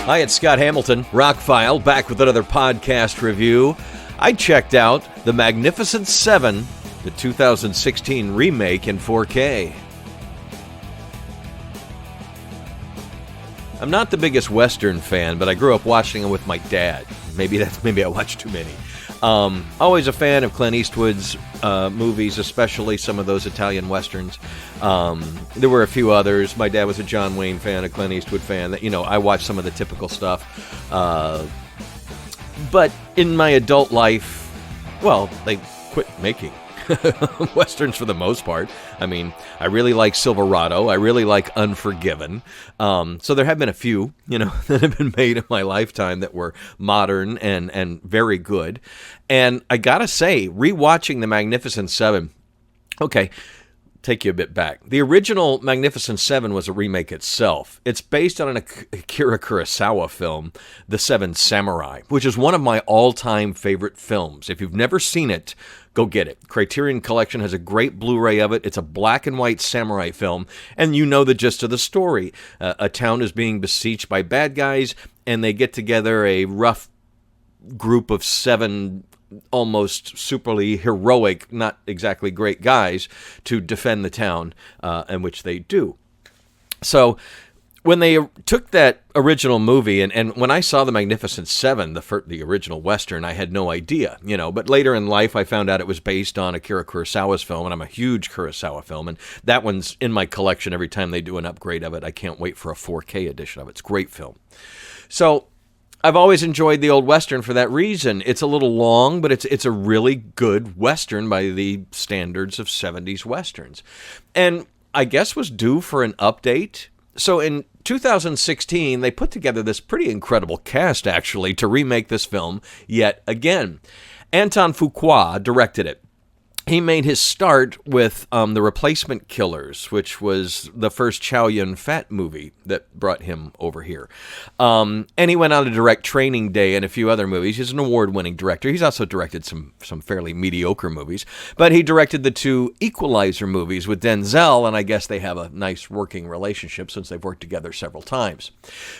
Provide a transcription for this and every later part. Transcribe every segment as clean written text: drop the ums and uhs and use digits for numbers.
Hi, it's Scott Hamilton, Rockfile, back with another podcast review. I checked out The Magnificent Seven, the 2016 remake in 4K. I'm not the biggest Western fan, but I grew up watching them with my dad. Maybe I watched too many. Always a fan of Clint Eastwood's movies, especially some of those Italian Westerns. There were a few others. My dad was a John Wayne fan, a Clint Eastwood fan. I watched some of the typical stuff. But in my adult life, well, they quit making Westerns for the most part. I mean, I really like Silverado. I really like Unforgiven. So there have been a few, that have been made in my lifetime that were modern and very good. And I gotta say, rewatching The Magnificent Seven, okay, take you a bit back. The original Magnificent Seven was a remake itself. It's based on an Akira Kurosawa film, The Seven Samurai, which is one of my all-time favorite films. If you've never seen it, go get it. Criterion Collection has a great Blu-ray of it. It's a black and white samurai film, and you know the gist of the story. A town is being besieged by bad guys, and they get together a rough group of seven almost superly heroic, not exactly great guys to defend the town, in which they do. So when they took that original movie, and when I saw The Magnificent Seven, the original Western, I had no idea, but later in life I found out it was based on Akira Kurosawa's film, and I'm a huge Kurosawa film, and that one's in my collection every time they do an upgrade of it. I can't wait for a 4K edition of it. It's a great film. So I've always enjoyed the old Western for that reason. It's a little long, but it's a really good Western by the standards of 70s Westerns. And I guess was due for an update. So in 2016, they put together this pretty incredible cast, actually, to remake this film yet again. Anton Fuqua directed it. He made his start with The Replacement Killers, which was the first Chow Yun-Fat movie that brought him over here. And he went on to direct Training Day and a few other movies. He's an award-winning director. He's also directed some fairly mediocre movies. But he directed the two Equalizer movies with Denzel, and I guess they have a nice working relationship since they've worked together several times.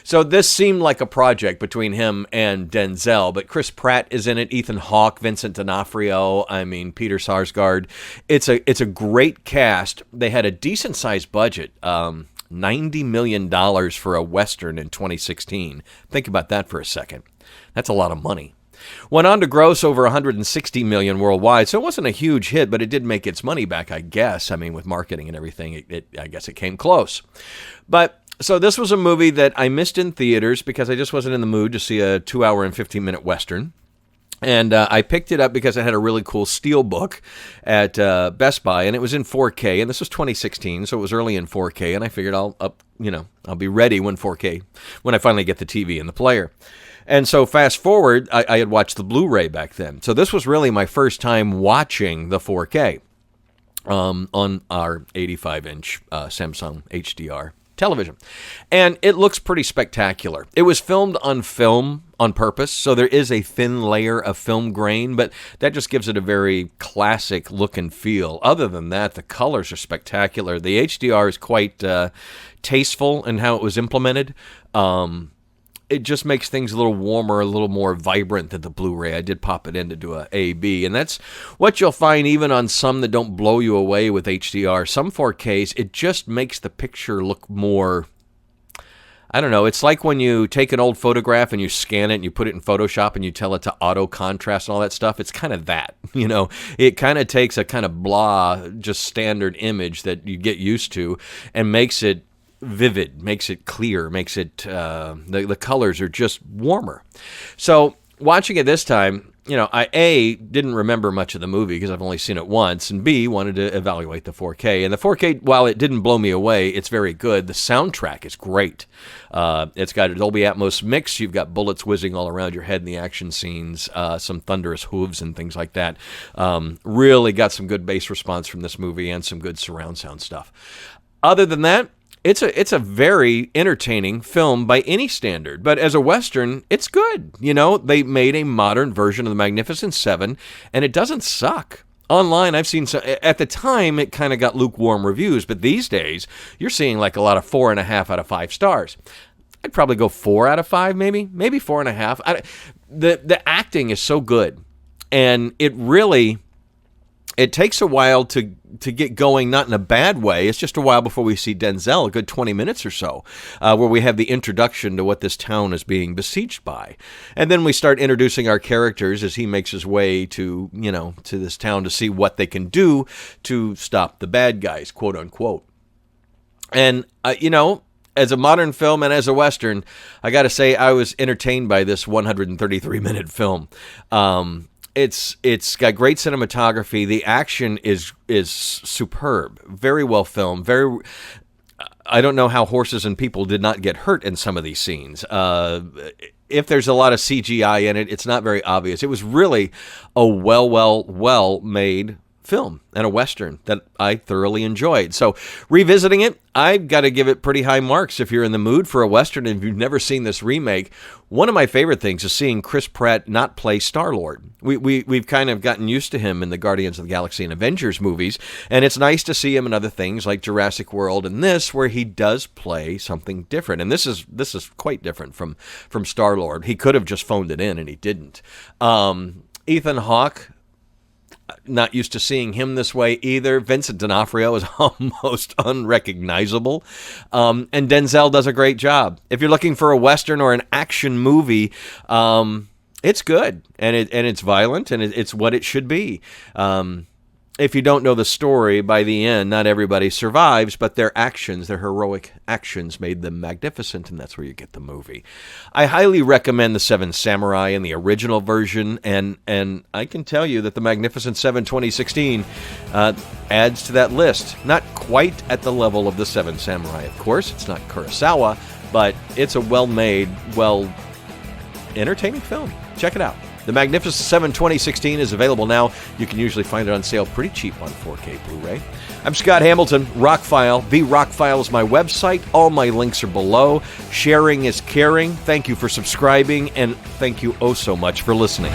So this seemed like a project between him and Denzel, but Chris Pratt is in it, Ethan Hawke, Vincent D'Onofrio, Peter Sarsgaard. It's a great cast. They had a decent sized budget, $90 million for a Western in 2016. Think about that for a second. That's a lot of money. Went on to gross over $160 million worldwide, so it wasn't a huge hit, but it did make its money back, I guess. With marketing and everything, I guess it came close. But so this was a movie that I missed in theaters because I just wasn't in the mood to see a 2-hour and 15-minute Western. And I picked it up because it had a really cool steelbook at Best Buy, and it was in 4K. And this was 2016, so it was early in 4K. And I figured I'll be ready when I finally get the TV and the player. And so fast forward, I had watched the Blu-ray back then. So this was really my first time watching the 4K on our 85-inch Samsung HDR television. And it looks pretty spectacular. It was filmed on film on purpose, so there is a thin layer of film grain, but that just gives it a very classic look and feel. Other than that, the colors are spectacular. The HDR is quite tasteful in how it was implemented. It just makes things a little warmer, a little more vibrant than the Blu-ray. I did pop it in to do a A/B, and that's what you'll find even on some that don't blow you away with HDR. Some 4Ks, it just makes the picture look more, I don't know, it's like when you take an old photograph and you scan it and you put it in Photoshop and you tell it to auto contrast and all that stuff. It's kind of that, It kind of takes a kind of blah, just standard image that you get used to and makes it vivid, makes it clear, makes it, the colors are just warmer. So watching it this time, I A, didn't remember much of the movie because I've only seen it once, and B, wanted to evaluate the 4K. And the 4K, while it didn't blow me away, it's very good. The soundtrack is great. It's got a Dolby Atmos mix. You've got bullets whizzing all around your head in the action scenes, some thunderous hooves and things like that. Really got some good bass response from this movie and some good surround sound stuff. Other than that, It's a very entertaining film by any standard, but as a Western, it's good. They made a modern version of The Magnificent Seven, and it doesn't suck. Online, I've seen, at the time, it kind of got lukewarm reviews, but these days, you're seeing like a lot of 4.5 out of 5 stars. I'd probably go 4 out of 5, maybe 4.5. The acting is so good, and it takes a while to get going, not in a bad way. It's just a while before we see Denzel, a good 20 minutes or so, where we have the introduction to what this town is being besieged by. And then we start introducing our characters as he makes his way to this town to see what they can do to stop the bad guys, quote unquote. And, as a modern film and as a Western, I got to say I was entertained by this 133-minute film. It's got great cinematography. The action is superb. Very well filmed. I don't know how horses and people did not get hurt in some of these scenes. If there's a lot of CGI in it, it's not very obvious. It was really a well made film and a Western that I thoroughly enjoyed. So revisiting it, I've got to give it pretty high marks if you're in the mood for a Western and if you've never seen this remake. One of my favorite things is seeing Chris Pratt not play Star-Lord. We've kind of gotten used to him in the Guardians of the Galaxy and Avengers movies, and it's nice to see him in other things like Jurassic World and this, where he does play something different. And this is quite different from Star-Lord. He could have just phoned it in, and he didn't. Ethan Hawke, not used to seeing him this way either. Vincent D'Onofrio is almost unrecognizable. And Denzel does a great job. If you're looking for a Western or an action movie, it's good. And it's violent, and it's what it should be. If you don't know the story, by the end, not everybody survives, but their heroic actions made them magnificent, and that's where you get the movie. I highly recommend The Seven Samurai in the original version, and I can tell you that The Magnificent Seven 2016 adds to that list. Not quite at the level of The Seven Samurai, of course. It's not Kurosawa, but it's a well-made, entertaining film. Check it out. The Magnificent 7 2016 is available now. You can usually find it on sale pretty cheap on 4K Blu-ray. I'm Scott Hamilton, Rockfile. The Rockfile is my website. All my links are below. Sharing is caring. Thank you for subscribing, and thank you oh so much for listening.